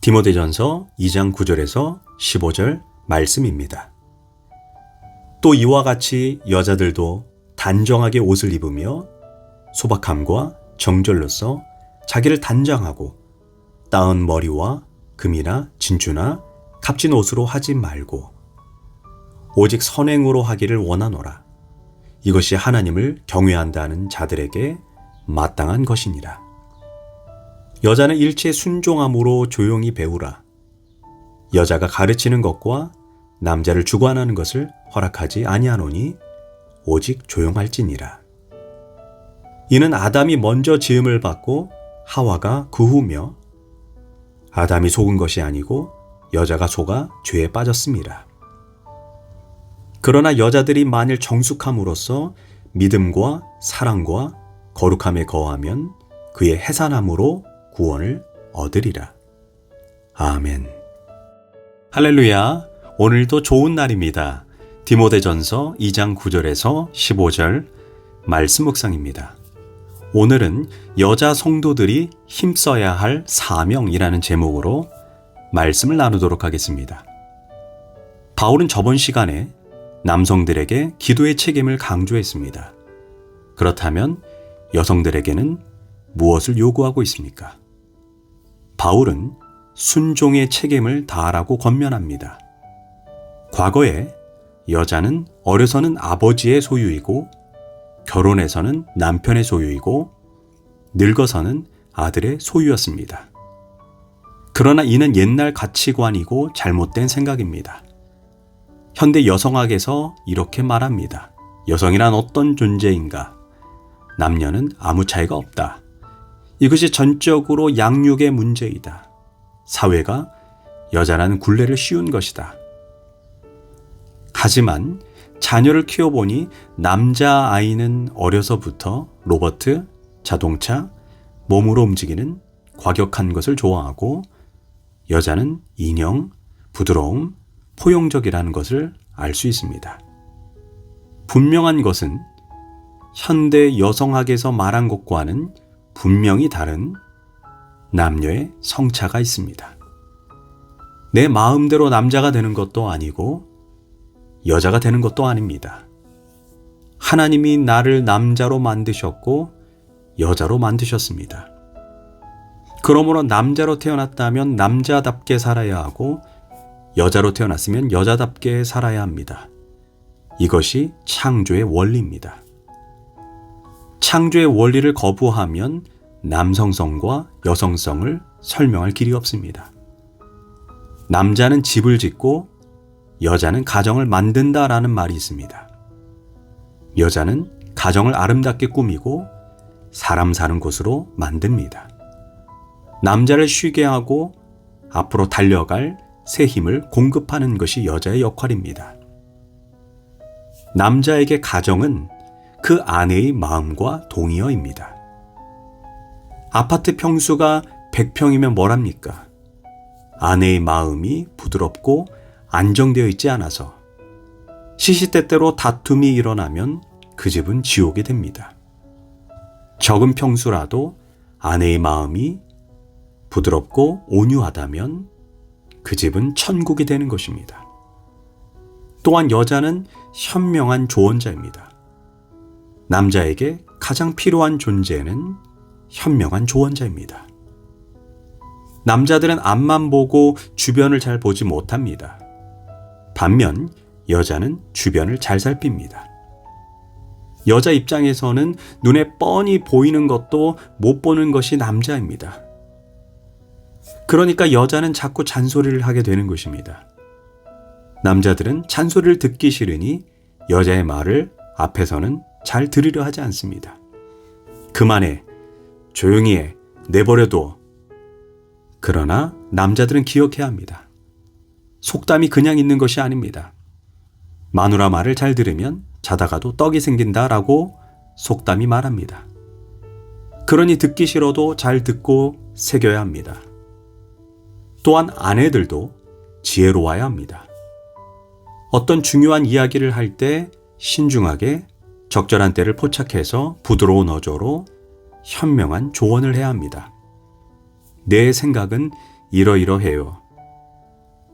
디모데전서 2장 9절에서 15절 말씀입니다. 또 이와 같이 여자들도 단정하게 옷을 입으며 소박함과 정절로서 자기를 단장하고 따은 머리와 금이나 진주나 값진 옷으로 하지 말고 오직 선행으로 하기를 원하노라. 이것이 하나님을 경외한다는 자들에게 마땅한 것이니라. 여자는 일체 순종함으로 조용히 배우라. 여자가 가르치는 것과 남자를 주관하는 것을 허락하지 아니하노니 오직 조용할지니라. 이는 아담이 먼저 지음을 받고 하와가 그 후며 아담이 속은 것이 아니고 여자가 속아 죄에 빠졌음이라. 그러나 여자들이 만일 정숙함으로써 믿음과 사랑과 거룩함에 거하면 그의 해산함으로 구원을 얻으리라. 아멘. 할렐루야. 오늘도 좋은 날입니다. 디모데전서 2장 9절에서 15절 말씀 묵상입니다. 오늘은 여자 성도들이 힘써야 할 사명이라는 제목으로 말씀을 나누도록 하겠습니다. 바울은 저번 시간에 남성들에게 기도의 책임을 강조했습니다. 그렇다면 여성들에게는 무엇을 요구하고 있습니까? 바울은 순종의 책임을 다하라고 권면합니다. 과거에 여자는 어려서는 아버지의 소유이고 결혼해서는 남편의 소유이고 늙어서는 아들의 소유였습니다. 그러나 이는 옛날 가치관이고 잘못된 생각입니다. 현대 여성학에서 이렇게 말합니다. 여성이란 어떤 존재인가? 남녀는 아무 차이가 없다. 이것이 전적으로 양육의 문제이다. 사회가 여자라는 굴레를 씌운 것이다. 하지만 자녀를 키워보니 남자아이는 어려서부터 로버트, 자동차, 몸으로 움직이는 과격한 것을 좋아하고 여자는 인형, 부드러움, 포용적이라는 것을 알 수 있습니다. 분명한 것은 현대 여성학에서 말한 것과는 분명히 다른 남녀의 성차가 있습니다. 내 마음대로 남자가 되는 것도 아니고 여자가 되는 것도 아닙니다. 하나님이 나를 남자로 만드셨고 여자로 만드셨습니다. 그러므로 남자로 태어났다면 남자답게 살아야 하고 여자로 태어났으면 여자답게 살아야 합니다. 이것이 창조의 원리입니다. 창조의 원리를 거부하면 남성성과 여성성을 설명할 길이 없습니다. 남자는 집을 짓고 여자는 가정을 만든다라는 말이 있습니다. 여자는 가정을 아름답게 꾸미고 사람 사는 곳으로 만듭니다. 남자를 쉬게 하고 앞으로 달려갈 새 힘을 공급하는 것이 여자의 역할입니다. 남자에게 가정은 그 아내의 마음과 동의어입니다. 아파트 평수가 100평이면 뭐랍니까? 아내의 마음이 부드럽고 안정되어 있지 않아서 시시때때로 다툼이 일어나면 그 집은 지옥이 됩니다. 적은 평수라도 아내의 마음이 부드럽고 온유하다면 그 집은 천국이 되는 것입니다. 또한 여자는 현명한 조언자입니다. 남자에게 가장 필요한 존재는 현명한 조언자입니다. 남자들은 앞만 보고 주변을 잘 보지 못합니다. 반면 여자는 주변을 잘 살핍니다. 여자 입장에서는 눈에 뻔히 보이는 것도 못 보는 것이 남자입니다. 그러니까 여자는 자꾸 잔소리를 하게 되는 것입니다. 남자들은 잔소리를 듣기 싫으니 여자의 말을 앞에서는 잘 들으려 하지 않습니다. 그만해, 조용히 해, 내버려둬. 그러나 남자들은 기억해야 합니다. 속담이 그냥 있는 것이 아닙니다. 마누라 말을 잘 들으면 자다가도 떡이 생긴다라고 속담이 말합니다. 그러니 듣기 싫어도 잘 듣고 새겨야 합니다. 또한 아내들도 지혜로워야 합니다. 어떤 중요한 이야기를 할 때 신중하게 적절한 때를 포착해서 부드러운 어조로 현명한 조언을 해야 합니다. 내 생각은 이러이러해요.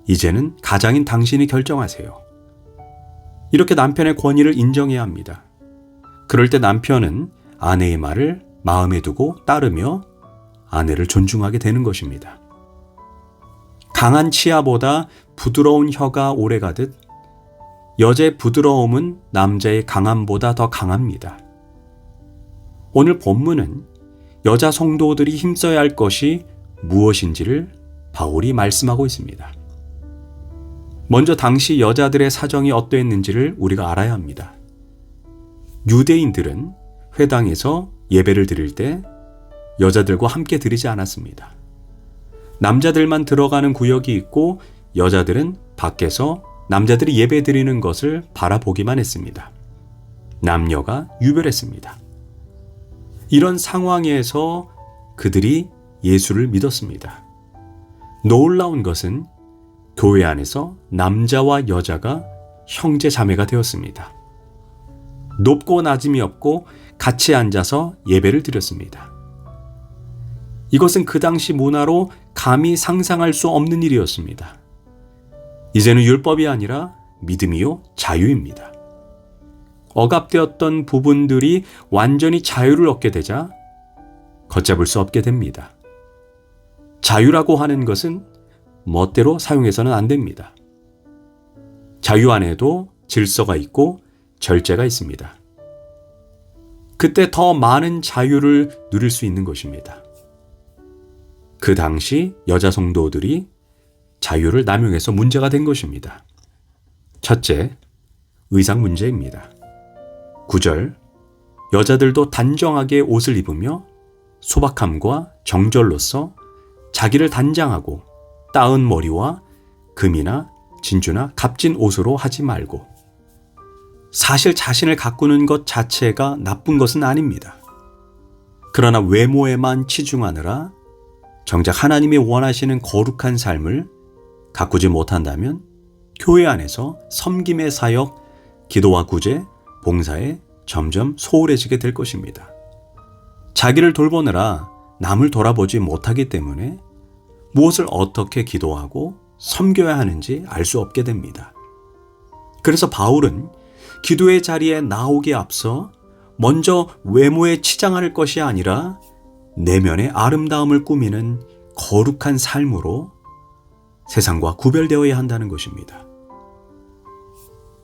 이제는 가장인 당신이 결정하세요. 이렇게 남편의 권위를 인정해야 합니다. 그럴 때 남편은 아내의 말을 마음에 두고 따르며 아내를 존중하게 되는 것입니다. 강한 치아보다 부드러운 혀가 오래가듯 여자의 부드러움은 남자의 강함보다 더 강합니다. 오늘 본문은 여자 성도들이 힘써야 할 것이 무엇인지를 바울이 말씀하고 있습니다. 먼저 당시 여자들의 사정이 어떠했는지를 우리가 알아야 합니다. 유대인들은 회당에서 예배를 드릴 때 여자들과 함께 드리지 않았습니다. 남자들만 들어가는 구역이 있고 여자들은 밖에서 남자들이 예배 드리는 것을 바라보기만 했습니다. 남녀가 유별했습니다. 이런 상황에서 그들이 예수를 믿었습니다. 놀라운 것은 교회 안에서 남자와 여자가 형제 자매가 되었습니다. 높고 낮음이 없고 같이 앉아서 예배를 드렸습니다. 이것은 그 당시 문화로 감히 상상할 수 없는 일이었습니다. 이제는 율법이 아니라 믿음이요 자유입니다. 억압되었던 부분들이 완전히 자유를 얻게 되자 걷잡을 수 없게 됩니다. 자유라고 하는 것은 멋대로 사용해서는 안 됩니다. 자유 안에도 질서가 있고 절제가 있습니다. 그때 더 많은 자유를 누릴 수 있는 것입니다. 그 당시 여자 성도들이 자유를 남용해서 문제가 된 것입니다. 첫째, 의상 문제입니다. 9절, 여자들도 단정하게 옷을 입으며 소박함과 정절로서 자기를 단장하고 따은 머리와 금이나 진주나 값진 옷으로 하지 말고, 사실 자신을 가꾸는 것 자체가 나쁜 것은 아닙니다. 그러나 외모에만 치중하느라 정작 하나님이 원하시는 거룩한 삶을 가꾸지 못한다면 교회 안에서 섬김의 사역, 기도와 구제, 봉사에 점점 소홀해지게 될 것입니다. 자기를 돌보느라 남을 돌아보지 못하기 때문에 무엇을 어떻게 기도하고 섬겨야 하는지 알 수 없게 됩니다. 그래서 바울은 기도의 자리에 나오기에 앞서 먼저 외모에 치장할 것이 아니라 내면의 아름다움을 꾸미는 거룩한 삶으로 세상과 구별되어야 한다는 것입니다.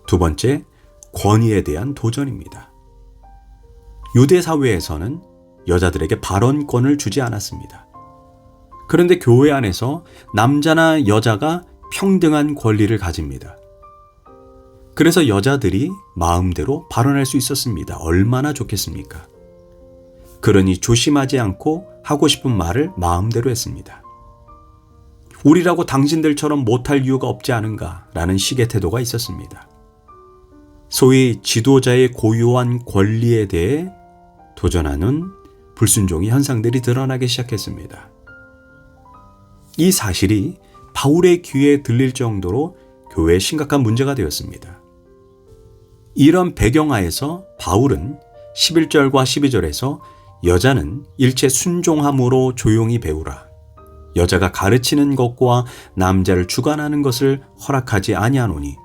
두 번째, 권위에 대한 도전입니다. 유대 사회에서는 여자들에게 발언권을 주지 않았습니다. 그런데 교회 안에서 남자나 여자가 평등한 권리를 가집니다. 그래서 여자들이 마음대로 발언할 수 있었습니다. 얼마나 좋겠습니까? 그러니 조심하지 않고 하고 싶은 말을 마음대로 했습니다. 우리라고 당신들처럼 못할 이유가 없지 않은가라는 식의 태도가 있었습니다. 소위 지도자의 고유한 권리에 대해 도전하는 불순종의 현상들이 드러나기 시작했습니다. 이 사실이 바울의 귀에 들릴 정도로 교회에 심각한 문제가 되었습니다. 이런 배경하에서 바울은 11절과 12절에서 여자는 일체 순종함으로 조용히 배우라, 여자가 가르치는 것과 남자를 주관하는 것을 허락하지 아니하노니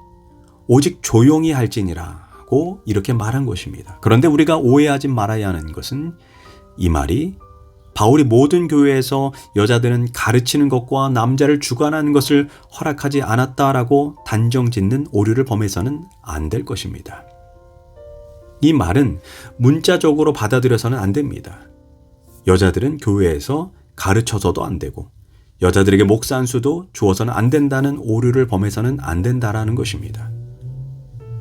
오직 조용히 할지니라고 이렇게 말한 것입니다. 그런데 우리가 오해하지 말아야 하는 것은 이 말이 바울이 모든 교회에서 여자들은 가르치는 것과 남자를 주관하는 것을 허락하지 않았다라고 단정짓는 오류를 범해서는 안 될 것입니다. 이 말은 문자적으로 받아들여서는 안 됩니다. 여자들은 교회에서 가르쳐서도 안 되고 여자들에게 목사 한 수도 주어서는 안 된다는 오류를 범해서는 안 된다라는 것입니다.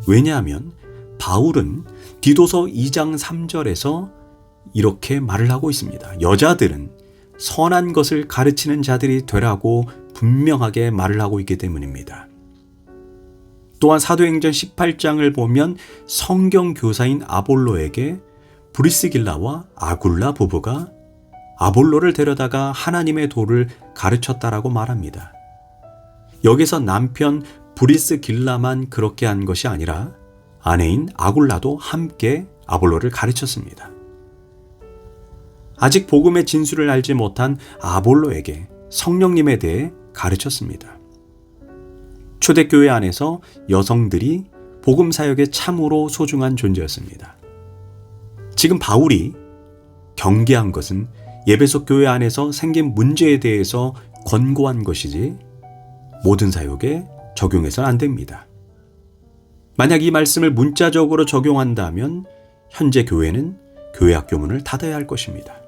왜냐하면 바울은 디도서 2장 3절에서 이렇게 말을 하고 있습니다. 여자들은 선한 것을 가르치는 자들이 되라고 분명하게 말을 하고 있기 때문입니다. 또한 사도행전 18장을 보면 성경 교사인 아볼로에게 브리스길라와 아굴라 부부가 아볼로를 데려다가 하나님의 도를 가르쳤다라고 말합니다. 여기서 남편 브리스길라만 그렇게 한 것이 아니라 아내인 아굴라도 함께 아볼로를 가르쳤습니다. 아직 복음의 진수를 알지 못한 아볼로에게 성령님에 대해 가르쳤습니다. 초대교회 안에서 여성들이 복음 사역에 참으로 소중한 존재였습니다. 지금 바울이 경계한 것은 에베소 교회 안에서 생긴 문제에 대해서 권고한 것이지 모든 사역에 적용해서는 안 됩니다. 만약 이 말씀을 문자적으로 적용한다면 현재 교회는 교회 학교 문을 닫아야 할 것입니다.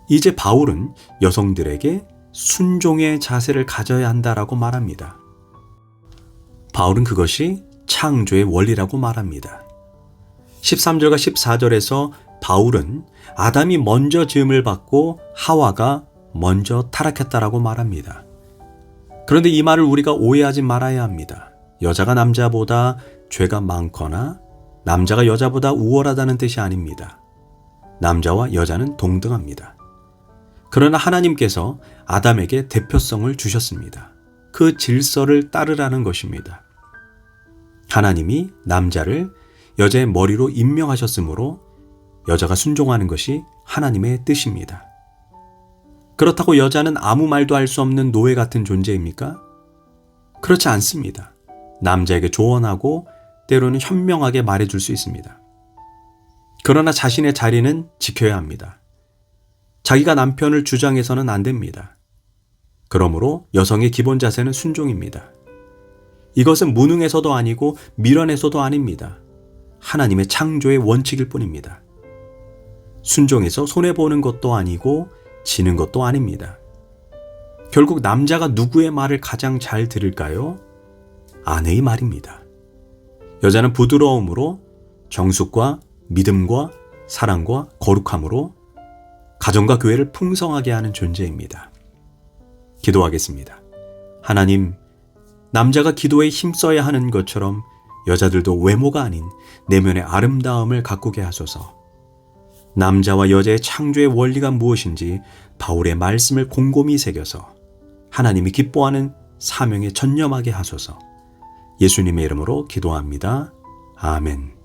이제 바울은 여성들에게 순종의 자세를 가져야 한다라고 말합니다. 바울은 그것이 창조의 원리라고 말합니다. 13절과 14절에서 바울은 아담이 먼저 지음을 받고 하와가 먼저 타락했다라고 말합니다. 그런데 이 말을 우리가 오해하지 말아야 합니다. 여자가 남자보다 죄가 많거나 남자가 여자보다 우월하다는 뜻이 아닙니다. 남자와 여자는 동등합니다. 그러나 하나님께서 아담에게 대표성을 주셨습니다. 그 질서를 따르라는 것입니다. 하나님이 남자를 여자의 머리로 임명하셨으므로 여자가 순종하는 것이 하나님의 뜻입니다. 그렇다고 여자는 아무 말도 할 수 없는 노예 같은 존재입니까? 그렇지 않습니다. 남자에게 조언하고 때로는 현명하게 말해줄 수 있습니다. 그러나 자신의 자리는 지켜야 합니다. 자기가 남편을 주장해서는 안 됩니다. 그러므로 여성의 기본 자세는 순종입니다. 이것은 무능에서도 아니고 미련에서도 아닙니다. 하나님의 창조의 원칙일 뿐입니다. 순종해서 손해보는 것도 아니고 지는 것도 아닙니다. 결국 남자가 누구의 말을 가장 잘 들을까요? 아내의 말입니다. 여자는 부드러움으로 정숙과 믿음과 사랑과 거룩함으로 가정과 교회를 풍성하게 하는 존재입니다. 기도하겠습니다. 하나님, 남자가 기도에 힘써야 하는 것처럼 여자들도 외모가 아닌 내면의 아름다움을 가꾸게 하소서. 남자와 여자의 창조의 원리가 무엇인지 바울의 말씀을 곰곰이 새겨서 하나님이 기뻐하는 사명에 전념하게 하소서. 예수님의 이름으로 기도합니다. 아멘.